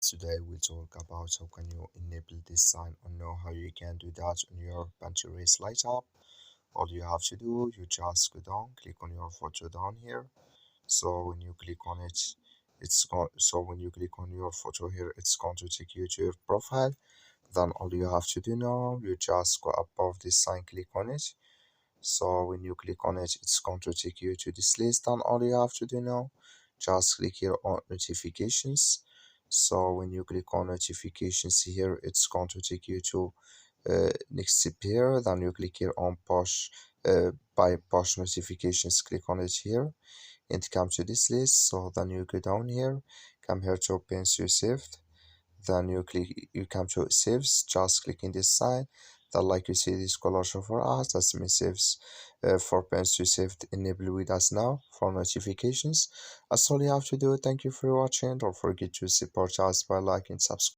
Today we talk about how can you enable this sign or know how you can do that on your Pinterest Lite app. All you have to do, you just go down, click on your photo down here. So when you click on it, when you click on your photo here, it's going to take you to your profile. Then all you have to do now, you just go above this sign, click on it. So when you click on it, it's going to take you to this list. And all you have to do now, just click here on notifications. So when you click on notifications here, it's going to take you to next step here. Then you click here on push by push notifications. Click on it here and come to this list. So then you go down here, come here to pins you saved. Then you come to saves, just clicking this sign. Then like you see this color show for us, that's means saves for pens to save enable with us now for notifications. That's all you have to do. Thank you for watching. Don't forget to support us by liking, subscribe.